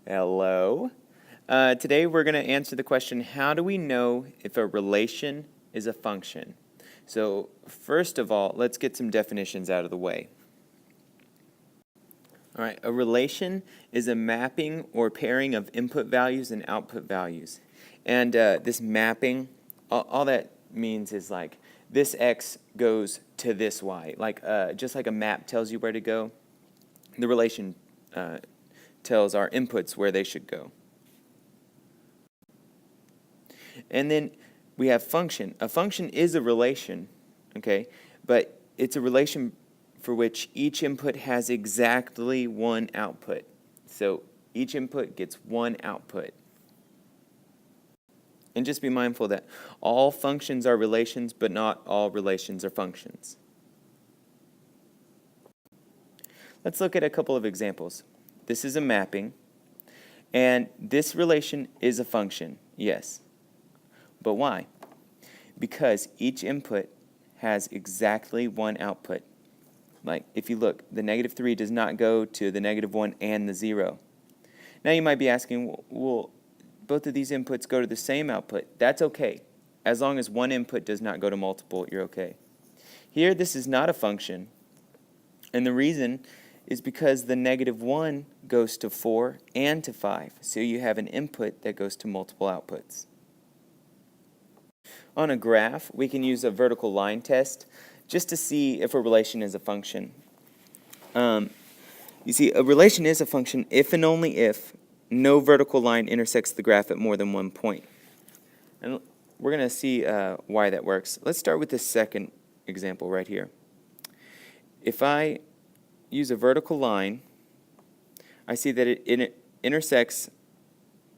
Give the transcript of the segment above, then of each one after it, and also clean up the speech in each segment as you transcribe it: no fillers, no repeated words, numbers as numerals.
Hello. Today we're going to answer the question, how do we know if a relation is a function? So first of all, let's get some definitions out of the way. All right, a relation is a mapping or pairing of input values and output values. And this mapping, all that means is like this x goes to this y. Like just like a map tells you where to go, the relation tells our inputs where they should go. And then we have function. A function is a relation, okay? But it's a relation for which each input has exactly one output. So each input gets one output. And just be mindful that all functions are relations, but not all relations are functions. Let's look at a couple of examples. This is a mapping, and this relation is a function, yes. But why? Because each input has exactly one output. Like, if you look, the -3 does not go to the -1 and the 0. Now you might be asking, well, both of these inputs go to the same output. That's okay. As long as one input does not go to multiple, you're okay. Here, this is not a function. And the reason is because the -1 goes to 4 and to 5. So you have an input that goes to multiple outputs. On a graph, we can use a vertical line test just to see if a relation is a function. You see, a relation is a function if and only if no vertical line intersects the graph at more than one point. And we're going to see why that works. Let's start with this second example right here. If I use a vertical line, I see that it intersects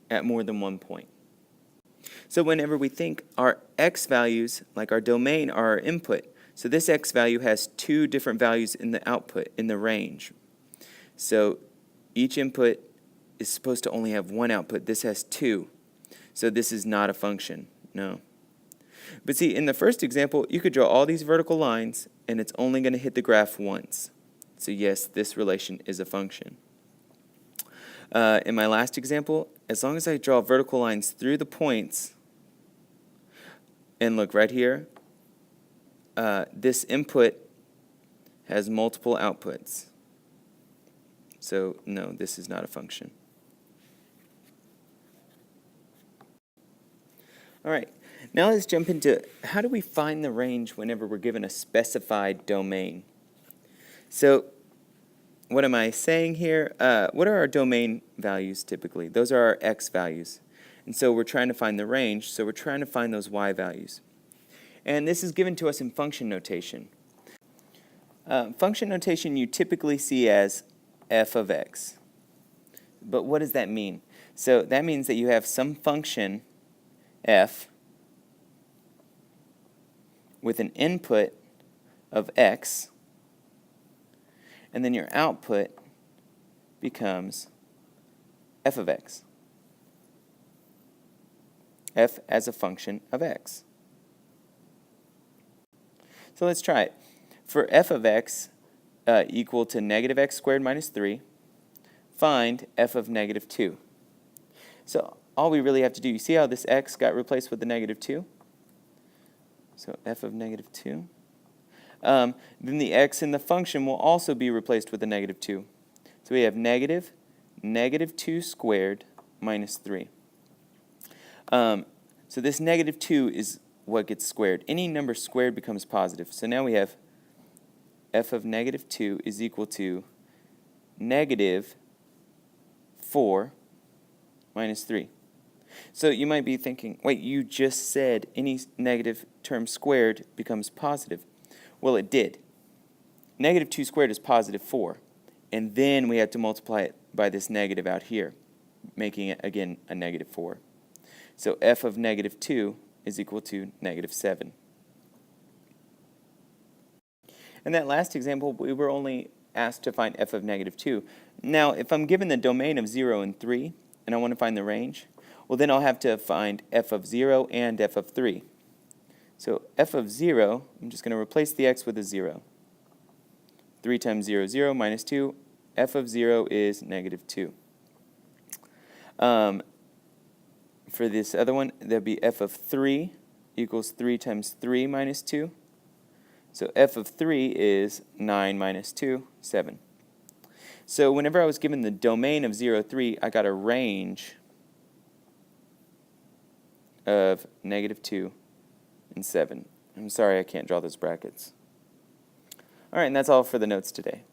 at more than one point. So whenever we think our x values, like our domain, are our input, so this x value has two different values in the output, in the range. So each input is supposed to only have one output. This has two. So this is not a function, no. But see, in the first example, you could draw all these vertical lines, and it's only going to hit the graph once. So yes, this relation is a function. In my last example, as long as I draw vertical lines through the points, and look right here, this input has multiple outputs. So no, this is not a function. All right, now let's jump into how do we find the range whenever we're given a specified domain. So what am I saying here? What are our domain values typically? Those are our x values. And so we're trying to find the range, so we're trying to find those y values. And this is given to us in function notation. Function notation you typically see as f of x. But what does that mean? So that means that you have some function f with an input of x, and then your output becomes f of x. F as a function of x. So let's try it. For f of x equal to -x squared minus 3, find f of -2. So all we really have to do, you see how this x got replaced with the -2? So f of -2. Then the x in the function will also be replaced with a -2. So we have -2 squared minus 3. So this -2 is what gets squared. Any number squared becomes positive. So now we have f of -2 is equal to -4 minus 3. So you might be thinking, wait, you just said any negative term squared becomes positive. Well, it did. -2 squared is positive 4. And then we had to multiply it by this negative out here, making it, again, a -4. So f of -2 is equal to -7. In that last example, we were only asked to find f of -2. Now, if I'm given the domain of 0 and 3, and I want to find the range, well, then I'll have to find f of 0 and f of 3. So f of 0, I'm just going to replace the x with a 0. 3 times 0, 0, minus 2. F of 0 is -2. For this other one, there'll be f of 3 equals 3 times 3 minus 2. So f of 3 is 9 minus 2, 7. So whenever I was given the domain of 0, 3, I got a range of -2 and 7. I'm sorry I can't draw those brackets. All right, and that's all for the notes today.